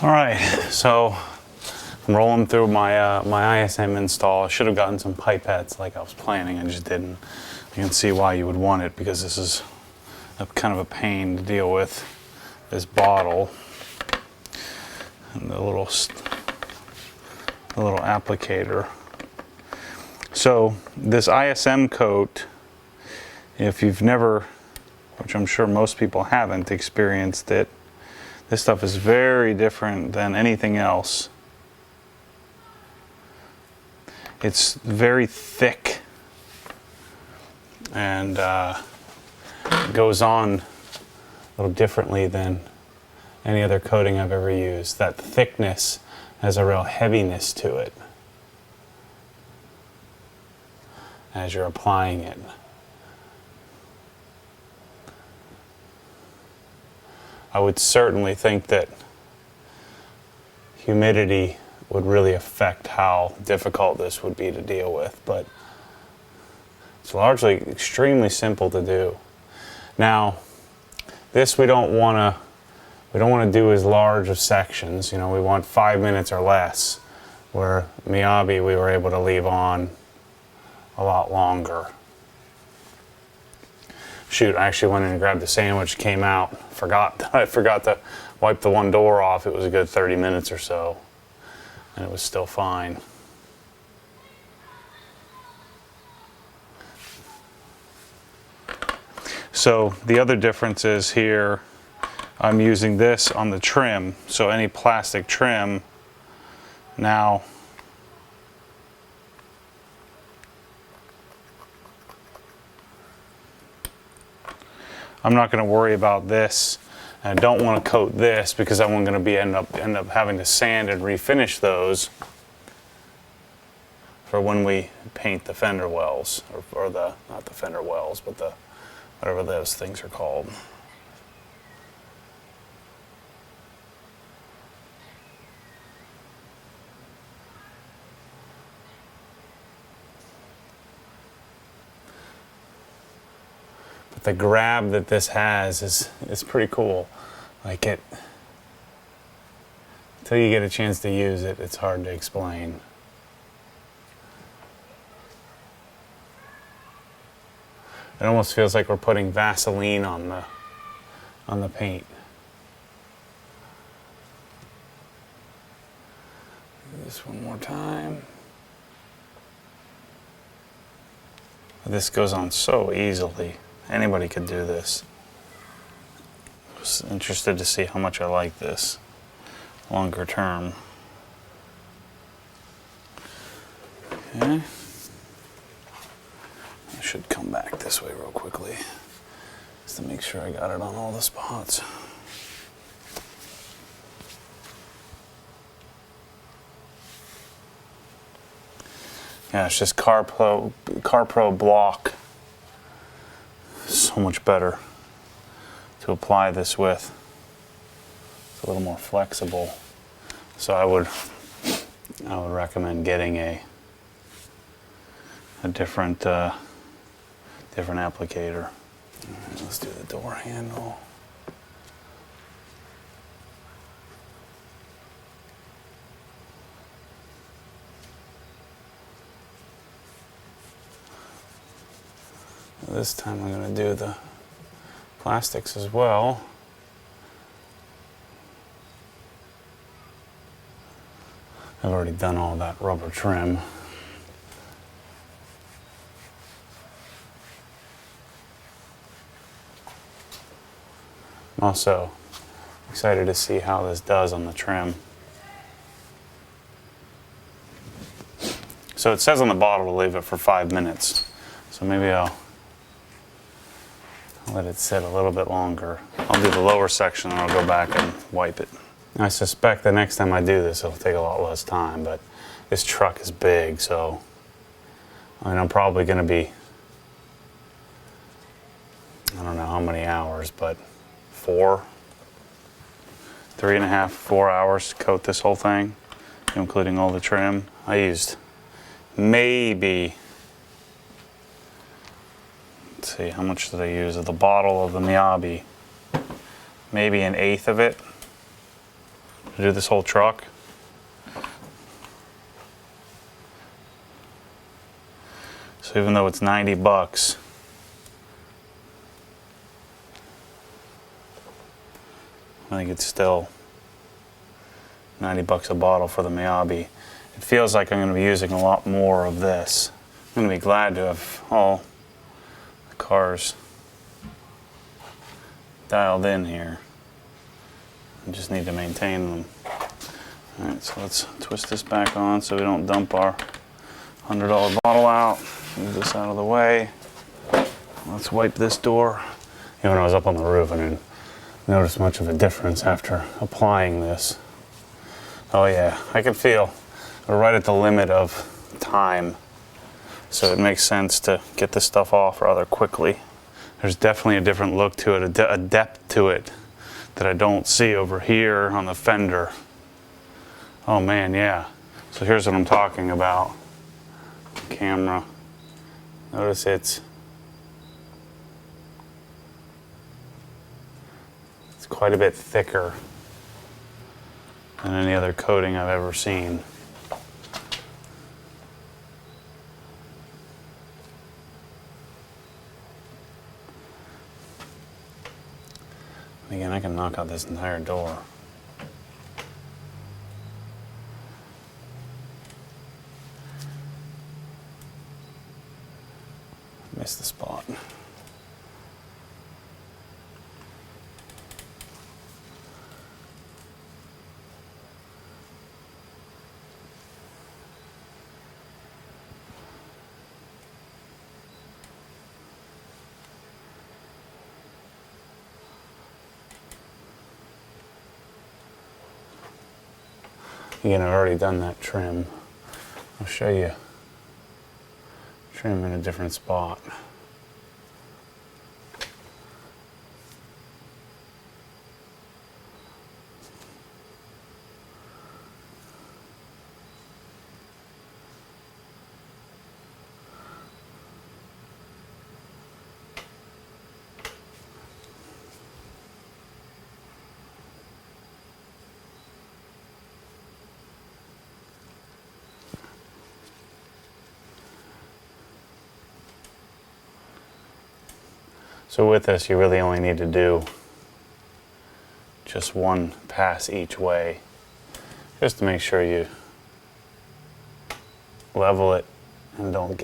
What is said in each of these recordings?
All right, so I'm rolling through my my ISM install. I should have gotten some pipettes like I was planning. I just didn't. You can see why you would want it, because this is a kind of a pain to deal with. This bottle and the little applicator. So this ISM coat, if you've never, which I'm sure most people haven't experienced it, this stuff is very different than anything else. It's very thick and goes on a little differently than any other coating I've ever used. That thickness has a real heaviness to it as you're applying it. I would certainly think that humidity would really affect how difficult this would be to deal with, but it's largely extremely simple to do. Now, this we don't want to do as large of sections. You know, we want 5 minutes or less, where Miyabi we were able to leave on a lot longer. Shoot, I actually went in and grabbed the sandwich, came out, I forgot to wipe the one door off. It was a good 30 minutes or so, and it was still fine. So the other difference is here, I'm using this on the trim, so any plastic trim now I'm not going to worry about this, and I don't want to coat this because I'm going to end up having to sand and refinish those for when we paint the fender wells, or the, not the fender wells, but the whatever those things are called. But the grab that this has is pretty cool. Like it, until you get a chance to use it, it's hard to explain. It almost feels like we're putting Vaseline on the paint. Do this one more time. This goes on so easily. Anybody could do this. I was interested to see how much I like this longer term. Okay. I should come back this way real quickly just to make sure I got it on all the spots. Yeah, it's just CarPro block. So much better to apply this with. It's a little more flexible. So I would recommend getting a different different applicator. All right, let's do the door handle. This time I'm going to do the plastics as well. I've already done all that rubber trim. I'm also excited to see how this does on the trim. So it says on the bottle to leave it for 5 minutes. So maybe I'll let it sit a little bit longer. I'll do the lower section and I'll go back and wipe it. I suspect the next time I do this it'll take a lot less time, but this truck is big, so I mean, I'm probably going to be, I don't know how many hours, but 3.5, 4 hours to coat this whole thing, including all the trim. I used maybe, let's see, how much did I use of the bottle of the Miyabi? Maybe 1/8 of it, to do this whole truck. So even though it's 90 bucks, I think it's still 90 bucks a bottle for the Miyabi. It feels like I'm going to be using a lot more of this. I'm going to be glad to have all the cars dialed in here. I just need to maintain them. Alright, so let's twist this back on so we don't dump our $100 bottle out. Move this out of the way. Let's wipe this door. You know, when I was up on the roof, I didn't notice much of a difference after applying this. Oh yeah, I can feel we're right at the limit of time. So it makes sense to get this stuff off rather quickly. There's definitely a different look to it, a depth to it that I don't see over here on the fender. Oh man, yeah. So here's what I'm talking about. Camera. Notice it's quite a bit thicker than any other coating I've ever seen. Again, I can knock out this entire door. Missed the spot. Again, I've already done that trim. I'll show you trim in a different spot. So with this, you really only need to do just one pass each way, just to make sure you level it and don't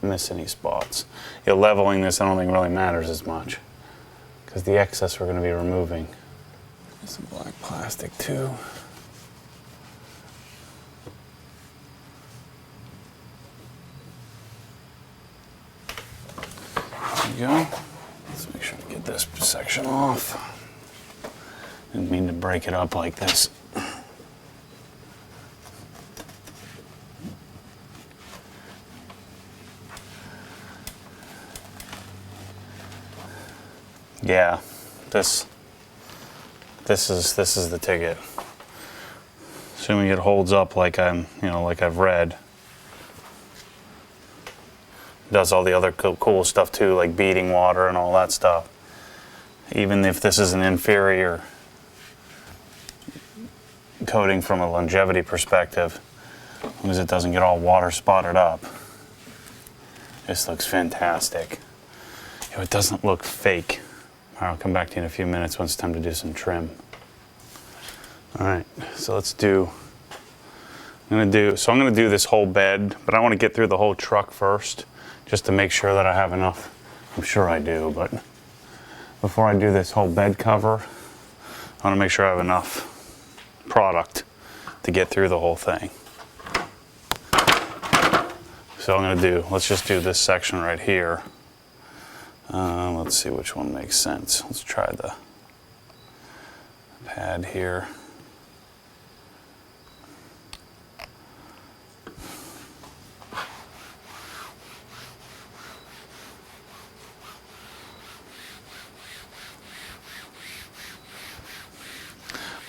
miss any spots. Leveling this, I don't think really matters as much, because the excess we're going to be removing. There's some black plastic too. There you go. Let's make sure to get this section off. Didn't mean to break it up like this. Yeah, this is the ticket. Assuming it holds up like like I've read. Does all the other cool stuff too, like beading water and all that stuff. Even if this is an inferior coating from a longevity perspective, as long as it doesn't get all water spotted up, this looks fantastic. It doesn't look fake. I'll come back to you in a few minutes when it's time to do some trim. All right, so let's do. I'm gonna do this whole bed, but I want to get through the whole truck first, just to make sure that I have enough. I'm sure I do, but before I do this whole bed cover, I want to make sure I have enough product to get through the whole thing. So let's just do this section right here. Let's see which one makes sense. Let's try the pad here.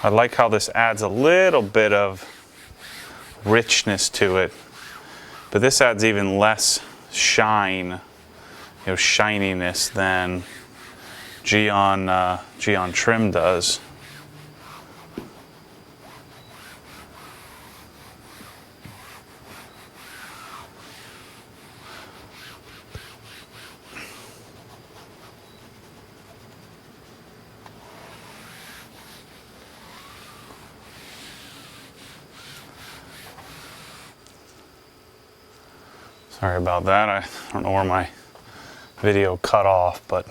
I like how this adds a little bit of richness to it, but this adds even less shine, shininess than Geon trim does. Sorry about that. I don't know where my video cut off, but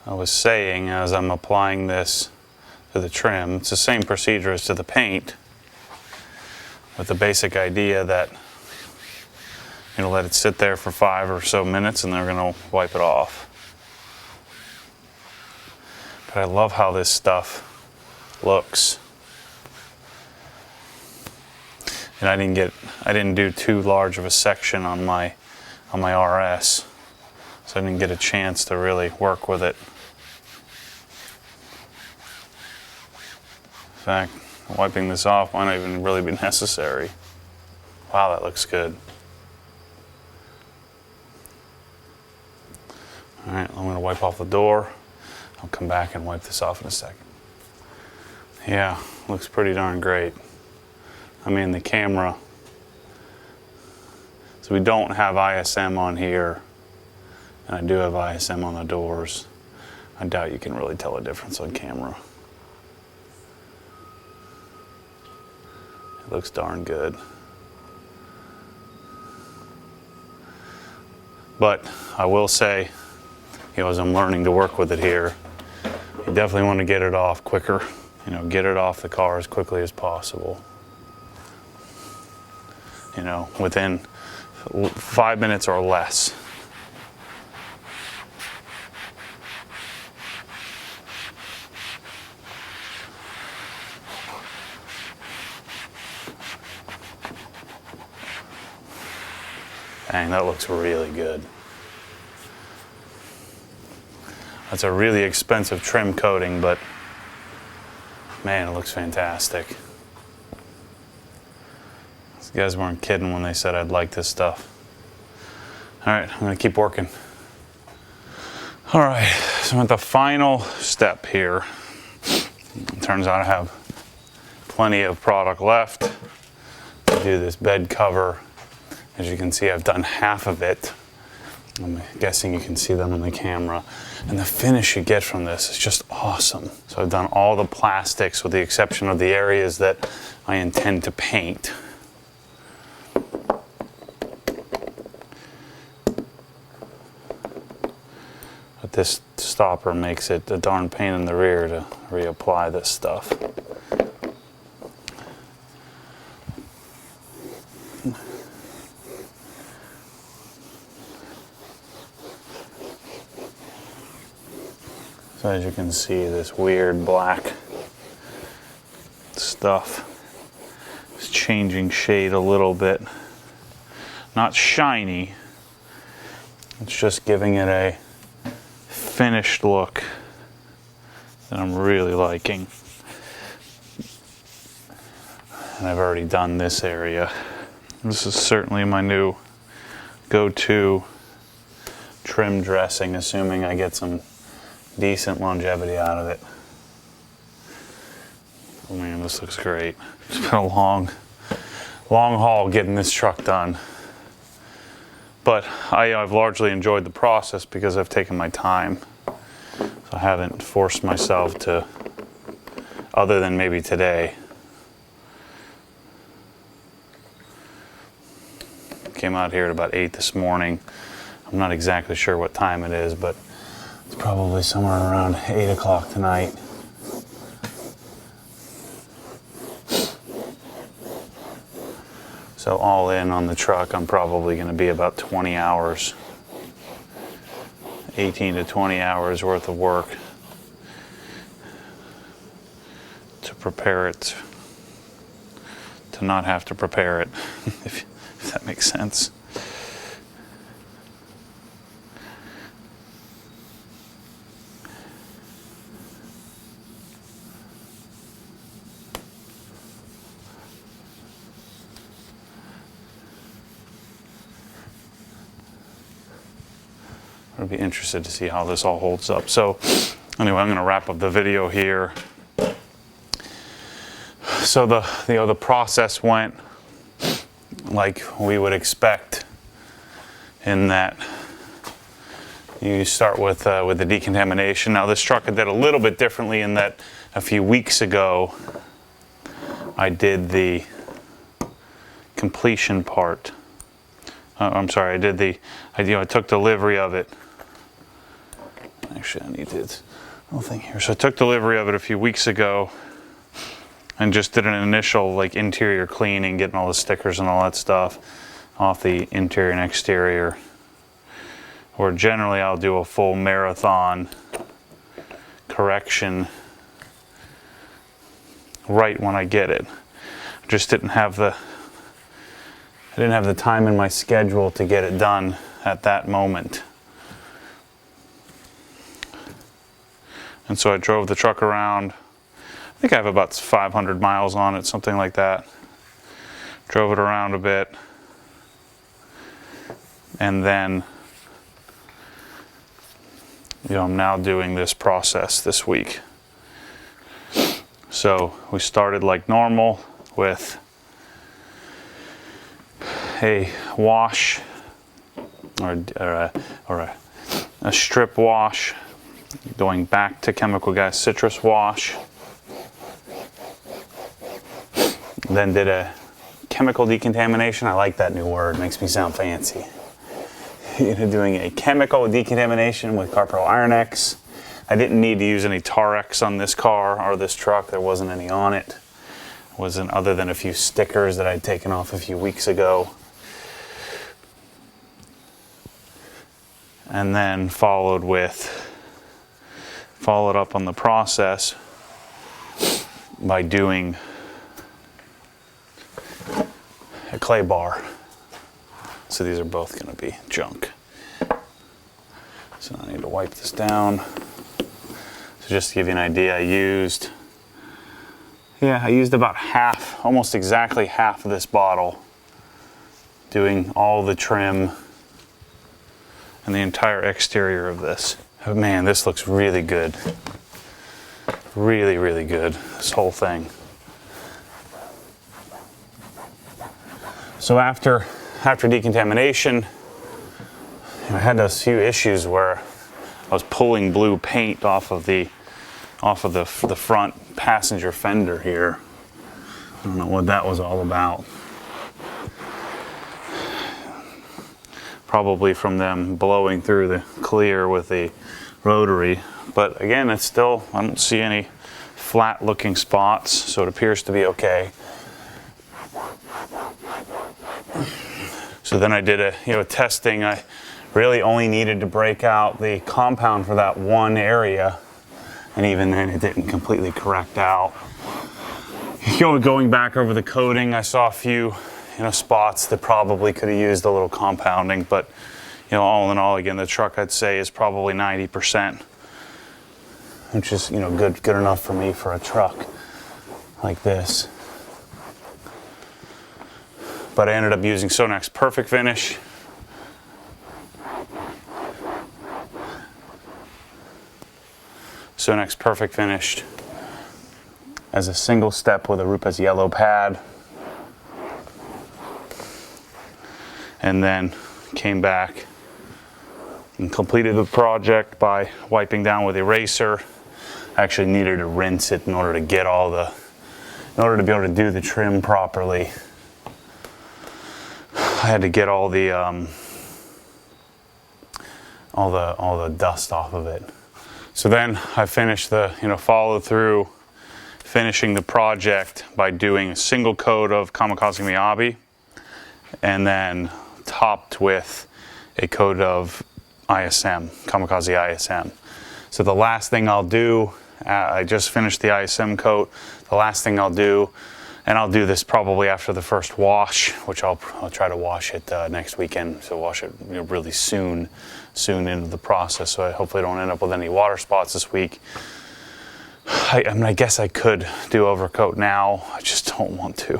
I was saying as I'm applying this to the trim, it's the same procedure as to the paint, with the basic idea that let it sit there for 5 or so minutes and they're going to wipe it off. But I love how this stuff looks. And I didn't do too large of a section on my RS, so I didn't get a chance to really work with it. In fact, wiping this off might not even really be necessary. Wow, that looks good. All right, I'm gonna wipe off the door. I'll come back and wipe this off in a second. Yeah, looks pretty darn great. I mean, the camera, so we don't have ISM on here, and I do have ISM on the doors. I doubt you can really tell a difference on camera. It looks darn good. But I will say, as I'm learning to work with it here, you definitely want to get it off quicker. Get it off the car as quickly as possible. Within 5 minutes or less. Dang, that looks really good. That's a really expensive trim coating, but man, it looks fantastic. These guys weren't kidding when they said I'd like this stuff. All right, I'm gonna keep working. All right, so I'm at the final step here. It turns out I have plenty of product left to do this bed cover. As you can see, I've done half of it. I'm guessing you can see them on the camera. And the finish you get from this is just awesome. So I've done all the plastics with the exception of the areas that I intend to paint. But this stopper makes it a darn pain in the rear to reapply this stuff. So as you can see, this weird black stuff is changing shade a little bit. Not shiny, it's just giving it a finished look that I'm really liking. And I've already done this area. This is certainly my new go-to trim dressing, assuming I get some decent longevity out of it. Oh man, this looks great. It's been a long haul getting this truck done. But I've largely enjoyed the process because I've taken my time. So I haven't forced myself to, other than maybe today. Came out here at about 8 this morning. I'm not exactly sure what time it is, but it's probably somewhere around 8 o'clock tonight. So all in on the truck, I'm probably going to be about 20 hours, 18 to 20 hours worth of work to prepare it, to not have to prepare it, if that makes sense. I'll be interested to see how this all holds up. So anyway, I'm going to wrap up the video here. So the process went like we would expect, in that you start with the decontamination. Now this truck I did a little bit differently in that a few weeks ago I did the completion part I'm sorry, I took delivery of it. Actually, I need this little thing here. So I took delivery of it a few weeks ago and just did an initial like interior cleaning, getting all the stickers and all that stuff off the interior and exterior. Or generally I'll do a full marathon correction right when I get it. I just didn't have the time in my schedule to get it done at that moment. And so I drove the truck around. I think I have about 500 miles on it, something like that. Drove it around a bit. And then, I'm now doing this process this week. So we started like normal with a wash or a strip wash, going back to chemical gas citrus wash. Then did a chemical decontamination. I like that new word, makes me sound fancy. Doing a chemical decontamination with Carpro Iron X. I didn't need to use any Tarex on this car or this truck. There wasn't any on it. Wasn't other than a few stickers that I'd taken off a few weeks ago. And then followed up on the process by doing a clay bar. So these are both going to be junk. So I need to wipe this down. So just to give you an idea, I used about half, almost exactly half of this bottle, doing all the trim and the entire exterior of this. Oh, man, this looks really good. Really, really good, this whole thing. So after decontamination, I had those few issues where I was pulling blue paint off of the front passenger fender here. I don't know what that was all about. Probably from them blowing through the clear with the rotary. But again, it's still, I don't see any flat looking spots, so it appears to be okay. So then I did a testing. I really only needed to break out the compound for that one area, and even then it didn't completely correct out. Going back over the coating, I saw a few spots that probably could have used a little compounding, but all in all, again, the truck I'd say is probably 90%, which is good enough for me for a truck like this. But I ended up using Sonax Perfect Finish. Sonax Perfect Finished as a single step with a Rupes yellow pad. And then came back and completed the project by wiping down with eraser. I actually needed to rinse it in order to get in order to be able to do the trim properly. I had to get all the dust off of it. So then I finished followed through finishing the project by doing a single coat of Kamikaze Miyabi, and then topped with a coat of ISM, Kamikaze ISM. So the last thing I'll do, I just finished the ISM coat. The last thing I'll do, and I'll do this probably after the first wash, which I'll try to wash it next weekend. So wash it really soon into the process. So I hopefully don't end up with any water spots this week. I guess I could do overcoat now. I just don't want to.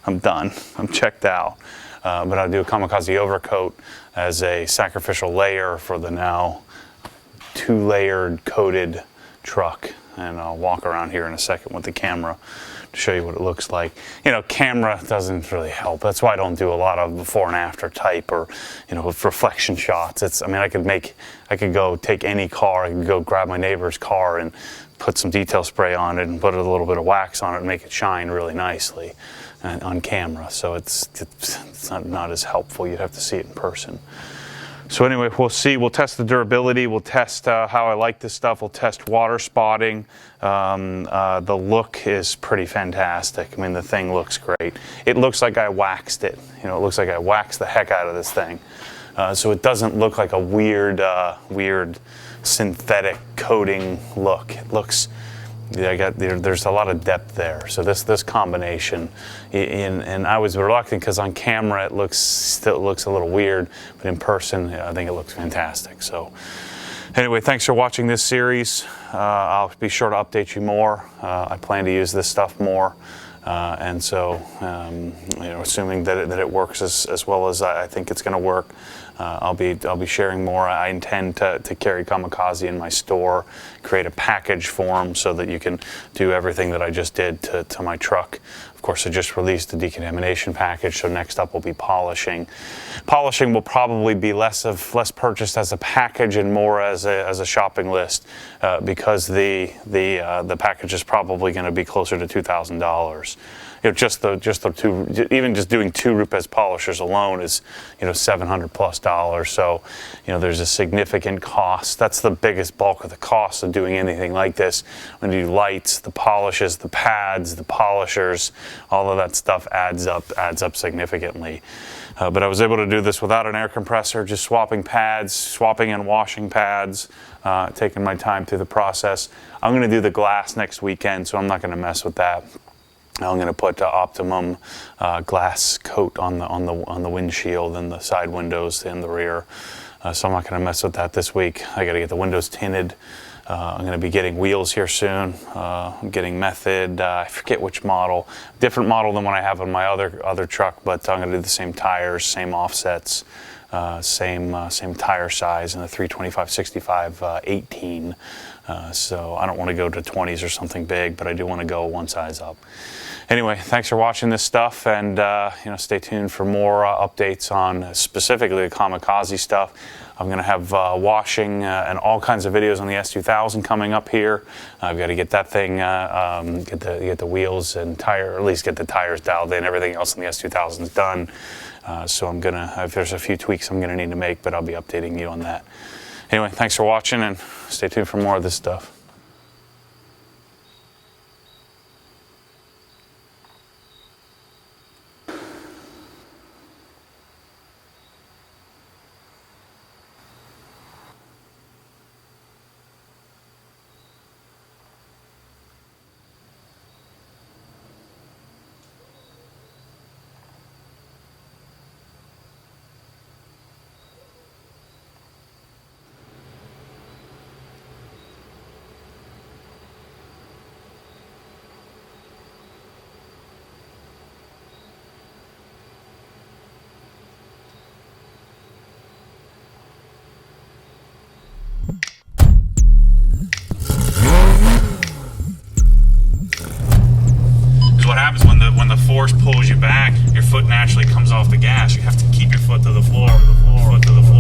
I'm done. I'm checked out. But I'll do a Kamikaze overcoat as a sacrificial layer for the now 2-layered coated truck. And I'll walk around here in a second with the camera to show you what it looks like. Camera doesn't really help. That's why I don't do a lot of before and after type or, with reflection shots. I could go take any car, I could go grab my neighbor's car and put some detail spray on it and put a little bit of wax on it and make it shine really nicely. on camera, so it's not as helpful. You'd have to see it in person. So anyway, we'll see. We'll test the durability. We'll test how I like this stuff. We'll test water spotting. The look is pretty fantastic. I mean, the thing looks great. It looks like I waxed it. You know, it looks like I waxed the heck out of this thing. So it doesn't look like a weird synthetic coating look. It looks, there's a lot of depth there. So this combination, and I was reluctant because on camera it still looks a little weird, but in person I think it looks fantastic. So anyway, thanks for watching this series. I'll be sure to update you more. I plan to use this stuff more. And so, you know, assuming that it works as well as I think it's going to work, I'll be sharing more. I intend to carry Kamikaze in my store, create a package form so that you can do everything that I just did to my truck. Of course, I just released the decontamination package, so next up will be polishing. Polishing will probably be less purchased as a package and more as a shopping list, because the package is probably going to be closer to $2,000. You know, just the two, even just doing 2 Rupes polishers alone is, you know, $700+. So, you know, there's a significant cost. That's the biggest bulk of the cost of doing anything like this. When you do lights, the polishes, the pads, the polishers, all of that stuff adds up significantly. But I was able to do this without an air compressor, just swapping pads, swapping and washing pads, taking my time through the process. I'm going to do the glass next weekend, so I'm not going to mess with that. I'm going to put optimum glass coat on the windshield and the side windows and the rear. So I'm not going to mess with that this week. I got to get the windows tinted. I'm going to be getting wheels here soon. I'm getting Method. I forget which model. Different model than what I have on my other truck, but I'm going to do the same tires, same offsets, same tire size, and a 325/65 18. So I don't want to go to 20s or something big, but I do want to go one size up. Anyway, thanks for watching this stuff, and you know, stay tuned for more updates on specifically the Kamikaze stuff. I'm going to have washing and all kinds of videos on the S2000 coming up here. I've got to get that thing, get the wheels and tire, or at least get the tires dialed in. Everything else on the S2000 is done. So I'm gonna, if there's a few tweaks I'm going to need to make, but I'll be updating you on that. Anyway, thanks for watching, and stay tuned for more of this stuff. What happens when the force pulls you back, your foot naturally comes off the gas. You have to keep your foot to the floor, foot to the floor.